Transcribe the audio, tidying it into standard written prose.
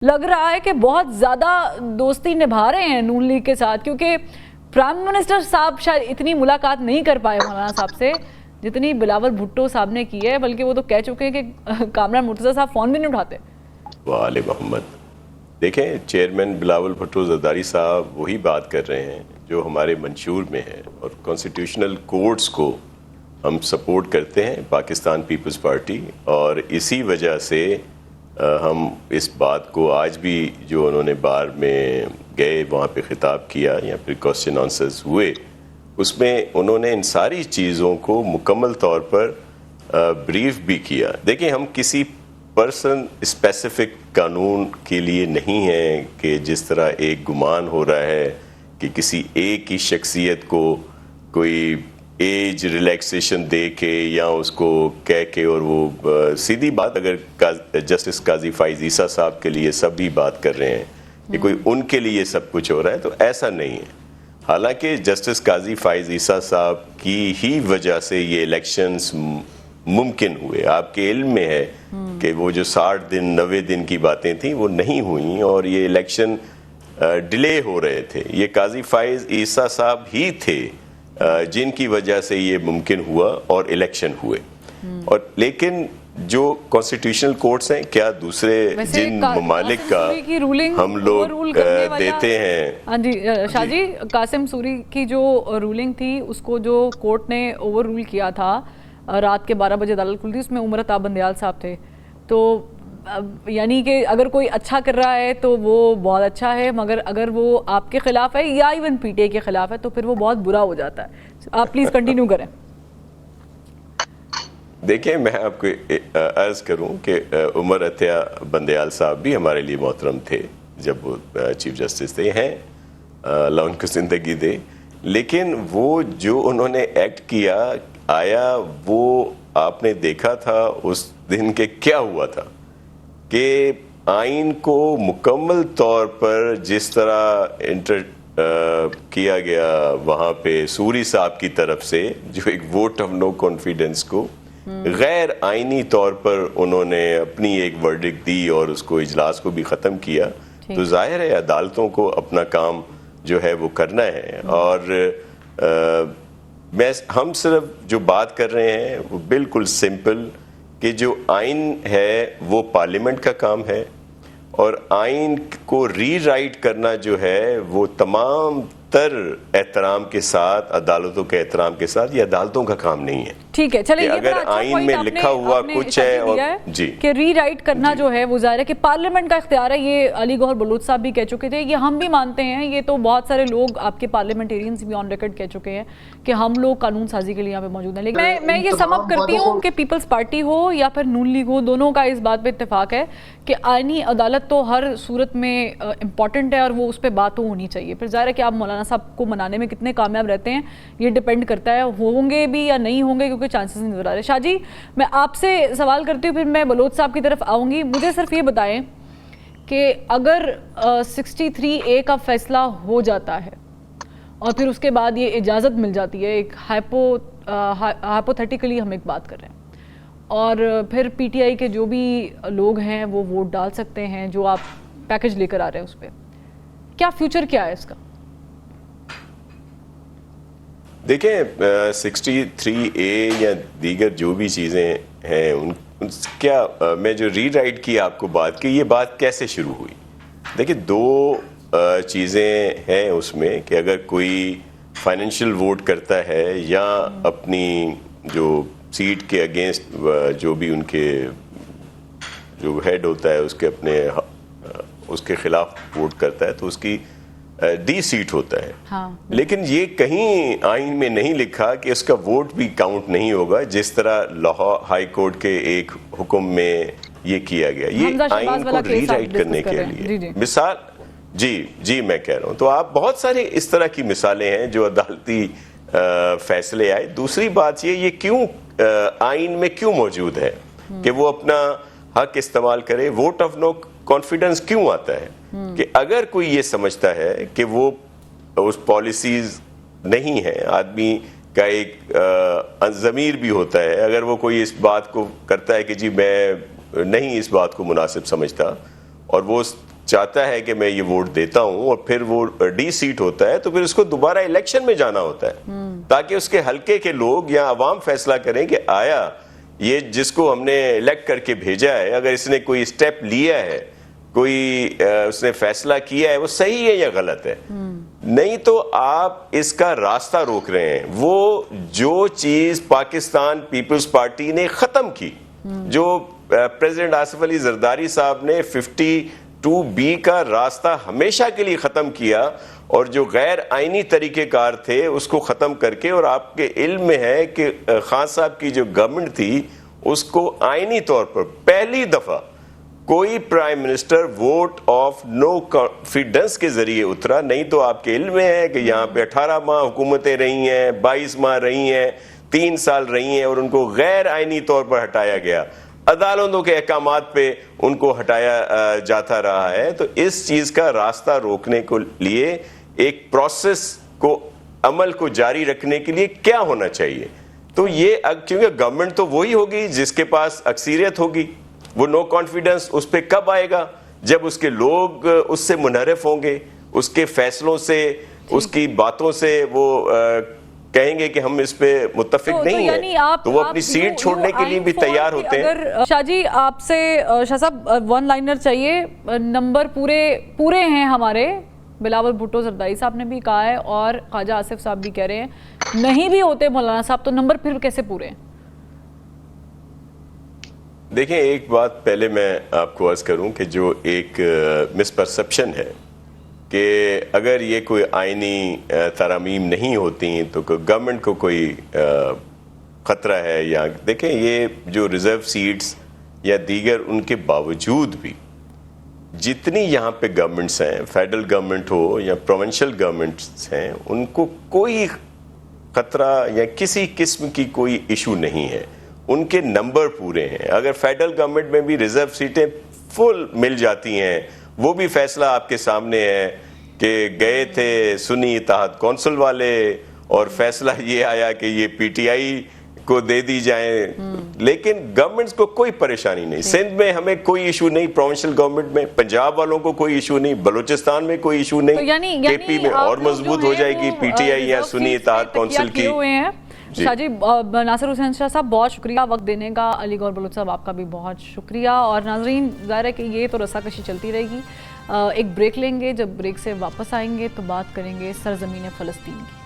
لگ رہا ہے کہ بہت زیادہ دوستی نبھا رہے ہیں نون لیگ کے ساتھ، کیونکہ پرائم منسٹر صاحب شاید اتنی ملاقات نہیں کر پائے مولانا صاحب سے جتنی بلاول بھٹو صاحب نے کی ہے، بلکہ وہ تو کہہ چکے ہیں کہ کامران مرتضیٰ صاحب فون بھی نہیں اٹھاتے۔ وآل محمد دیکھیں، چیئرمین بلاول بھٹو زرداری صاحب وہی بات کر رہے ہیں جو ہمارے منشور میں ہے، اور کانسٹیٹیوشنل کورٹس کو ہم سپورٹ کرتے ہیں پاکستان پیپلز پارٹی، اور اسی وجہ سے ہم اس بات کو آج بھی جو انہوں نے بار میں گئے وہاں پہ خطاب کیا یا پھر کوسچن آنسرز ہوئے، اس میں انہوں نے ان ساری چیزوں کو مکمل طور پر بریف بھی کیا۔ دیکھیں، ہم کسی پرسن اسپیسیفک قانون کے لیے نہیں ہیں کہ جس طرح ایک گمان ہو رہا ہے کہ کسی ایک ہی شخصیت کو کوئی ایج ریلیکسیشن دے کے یا اس کو کہہ کے، اور وہ سیدھی بات اگر جسٹس قاضی فائز عیسیٰ صاحب کے لیے سب بھی بات کر رہے ہیں کہ کوئی ان کے لیے سب کچھ ہو رہا ہے، تو ایسا نہیں ہے۔ حالانکہ جسٹس قاضی فائز عیسیٰ صاحب کی ہی وجہ سے یہ الیکشنز ممکن ہوئے۔ آپ کے علم میں ہے کہ وہ جو 60 دن 90 دن کی باتیں تھیں وہ نہیں ہوئیں، اور یہ الیکشن ڈیلے ہو رہے تھے۔ یہ قاضی فائز عیسیٰ صاحب ہی تھے جن کی وجہ سے یہ ممکن ہوا اور الیکشن ہوئے۔ اور لیکن جو کانسٹیٹیوشنل کورٹس ہیں، کیا دوسرے جن ممالک کا ہم لوگ دیتے ہیں؟ ہاں جی شاہ جی، قاسم سوری کی جو رولنگ تھی اس کو جو کورٹ نے اوور رول کیا تھا، رات کے 12 بجے عدالت کھلی تھی، اس میں عمر عطا بندیال صاحب تھے۔ تو یعنی کہ اگر کوئی اچھا کر رہا ہے تو وہ بہت اچھا ہے، مگر اگر وہ آپ کے خلاف ہے یا ایون پی ٹی آئی کے خلاف ہے تو پھر وہ بہت برا ہو جاتا ہے۔ آپ پلیز کنٹینیو کریں۔ دیکھیں، میں آپ کو عرض کروں کہ عمر عطا بندیال صاحب بھی ہمارے لیے محترم تھے جب وہ چیف جسٹس تھے، ہیں اللہ ان کو زندگی دے، لیکن وہ جو انہوں نے ایکٹ کیا، آیا وہ آپ نے دیکھا تھا اس دن کے کیا ہوا تھا کہ آئین کو مکمل طور پر جس طرح کیا گیا وہاں پہ سوری صاحب کی طرف سے، جو ایک ووٹ آف نو کانفیڈنس کو غیر آئینی طور پر انہوں نے اپنی ایک ورڈکٹ دی اور اس کو اجلاس کو بھی ختم کیا، تو ظاہر ہے عدالتوں کو اپنا کام جو ہے وہ کرنا ہے۔ اور ہم صرف جو بات کر رہے ہیں وہ بالکل سمپل کہ جو آئین ہے وہ پارلیمنٹ کا کام ہے، اور آئین کو ری رائٹ کرنا جو ہے وہ تمام تر احترام کے ساتھ، عدالتوں کے احترام کے ساتھ، یہ عدالتوں کا کام نہیں ہے۔ ٹھیک ہے، چلیں، اگر آئین میں لکھا ہوا کچھ ہے اور جی کہ ری رائٹ کرنا جو ہے وہ ظاہر ہے کہ پارلیمنٹ کا اختیار ہے، یہ علی گوہر بلوچ صاحب بھی کہہ چکے تھے، یہ ہم بھی مانتے ہیں، یہ تو بہت سارے لوگ آپ کے پارلیمنٹیرینز بھی آن ریکارڈ کہہ چکے ہیں کہ ہم لوگ قانون سازی کے لیے یہاں پہ موجود ہیں۔ لیکن میں یہ سم اپ کرتی ہوں کہ پیپلز پارٹی ہو یا پھر نون لیگ ہو، دونوں کا اس بات پہ اتفاق ہے کہ آئینی عدالت تو ہر صورت میں امپورٹنٹ ہے اور وہ اس پہ بات ہونی چاہیے۔ پھر ظاہر ہے کہ آپ مولانا صاحب کو منانے میں کتنے کامیاب رہتے ہیں یہ ڈیپینڈ کرتا ہے، ہوں گے بھی یا نہیں ہوں گے، کیونکہ چانسز نہیں نظر آ رہے۔ شاہ جی، میں آپ سے سوال کرتی ہوں، پھر میں بلوچ صاحب کی طرف آؤں گی۔ مجھے صرف یہ بتائیں کہ اگر 63A کا فیصلہ ہو جاتا ہے اور پھر اس کے بعد یہ اجازت مل جاتی ہے، ایک ہائپوتھیٹیکلی ہم ایک بات کر رہے ہیں، اور پھر پی ٹی آئی کے جو بھی لوگ ہیں وہ ووٹ ڈال سکتے ہیں جو آپ پیکج لے کر آ رہے ہیں، اس پہ کیا فیوچر کیا ہے اس کا؟ دیکھیں، 63A یا دیگر جو بھی چیزیں ہیں، کیا میں جو ری رائٹ کی آپ کو بات کی، یہ بات کیسے شروع ہوئی؟ دیکھیں، دو چیزیں ہیں اس میں کہ اگر کوئی فائنینشیل ووٹ کرتا ہے یا اپنی جو سیٹ کے اگینسٹ جو بھی ان کے جو ہیڈ ہوتا ہے اس کے خلاف ووٹ کرتا ہے، تو اس کی ڈی سیٹ ہوتا ہے۔ لیکن یہ کہیں آئین میں نہیں لکھا کہ اس کا ووٹ بھی کاؤنٹ نہیں ہوگا، جس طرح لاہور ہائی کورٹ کے ایک حکم میں یہ کیا گیا۔ یہ آئین کو ری رائٹ کرنے کے لیے مثال جی میں کہہ رہا ہوں، تو آپ بہت سارے اس طرح کی مثالیں ہیں جو عدالتی فیصلے آئے۔ دوسری بات یہ کیوں آئین میں کیوں موجود ہے کہ وہ اپنا حق استعمال کرے؟ ووٹ آف نو کانفیڈنس کیوں آتا ہے؟ کہ اگر کوئی یہ سمجھتا ہے کہ وہ اس پالیسیز نہیں ہیں، آدمی کا ایک ضمیر بھی ہوتا ہے، اگر وہ کوئی اس بات کو کرتا ہے کہ جی میں نہیں اس بات کو مناسب سمجھتا، اور وہ چاہتا ہے کہ میں یہ ووٹ دیتا ہوں اور پھر وہ ڈی سیٹ ہوتا ہے تو پھر اس کو دوبارہ الیکشن میں جانا ہوتا ہے تاکہ اس کے حلقے کے لوگ یا عوام فیصلہ کریں کہ آیا یہ جس کو ہم نے الیکٹ کر کے بھیجا ہے اگر اس نے کوئی سٹیپ لیا ہے کوئی اس نے فیصلہ کیا ہے وہ صحیح ہے یا غلط ہے. نہیں تو آپ اس کا راستہ روک رہے ہیں. وہ جو چیز پاکستان پیپلز پارٹی نے ختم کی جو پریزیڈنٹ آصف علی زرداری صاحب نے 52B کا راستہ ہمیشہ کے لیے ختم کیا اور جو غیر آئینی طریقہ کار تھے اس کو ختم کر کے, اور آپ کے علم میں ہے کہ خان صاحب کی جو گورنمنٹ تھی اس کو آئینی طور پر پہلی دفعہ کوئی prime minister vote of no confidence کے ذریعے اترا. نہیں تو آپ کے علم میں ہے کہ یہاں پہ 18 ماہ حکومتیں رہی ہیں, 22 ماہ رہی ہیں, 3 سال رہی ہیں اور ان کو غیر آئینی طور پر ہٹایا گیا, عدالتوں کے احکامات پہ ان کو ہٹایا جاتا رہا ہے. تو اس چیز کا راستہ روکنے کے لیے ایک پروسیس کو عمل کو جاری رکھنے کے لیے کیا ہونا چاہیے؟ تو یہ کیونکہ گورنمنٹ تو وہی ہوگی جس کے پاس اکثریت ہوگی. وہ نو کانفیڈنس اس پہ کب آئے گا؟ جب اس کے لوگ اس سے منحرف ہوں گے, اس کے فیصلوں سے, اس کی باتوں سے وہ کہیں گے کہ ہم اس پہ متفق نہیں ہیں تو وہ اپنی سیٹ چھوڑنے کے لیے بھی تیار ہوتے ہیں. اگر شاہ جی آپ سے شاہ صاحب ون لائنر چاہیے, نمبر پورے ہیں ہمارے, بلاول بھٹو زرداری صاحب نے بھی کہا ہے اور خواجہ آصف صاحب بھی کہہ رہے ہیں نہیں بھی ہوتے مولانا صاحب تو نمبر پھر کیسے پورے ہیں؟ دیکھیں ایک بات پہلے میں آپ کو عرض کروں کہ جو ایک مس پرسپشن ہے کہ اگر یہ کوئی آئینی ترامیم نہیں ہوتی تو گورنمنٹ کو کوئی خطرہ ہے, یا دیکھیں یہ جو ریزرو سیٹس یا دیگر ان کے باوجود بھی جتنی یہاں پہ گورنمنٹس ہیں, فیڈرل گورنمنٹ ہو یا پروونشل گورنمنٹس ہیں, ان کو کوئی خطرہ یا کسی قسم کی کوئی ایشو نہیں ہے. ان کے نمبر پورے ہیں. اگر فیڈرل گورنمنٹ میں بھی ریزرو سیٹیں فل مل جاتی ہیں, وہ بھی فیصلہ آپ کے سامنے ہے کہ گئے تھے سنی اتحاد کونسل والے اور فیصلہ یہ آیا کہ یہ پی ٹی آئی کو دے دی جائیں, لیکن گورنمنٹس کو کوئی پریشانی نہیں. سندھ میں ہمیں کوئی ایشو نہیں, پروونشل گورنمنٹ میں, پنجاب والوں کو کوئی ایشو نہیں, بلوچستان میں کوئی ایشو نہیں, کے پی میں اور مضبوط ہو جائے گی پی ٹی آئی یا سنی اتحاد کونسل کی. شاہ جی, ناصر حسین شاہ صاحب بہت شکریہ وقت دینے کا, علی گوہر بلوچ صاحب آپ کا بھی بہت شکریہ. اور ناظرین ظاہر ہے کہ یہ تو رساکشی چلتی رہے گی, ایک بریک لیں گے, جب بریک سے واپس آئیں گے تو بات کریں گے سرزمین فلسطین کی.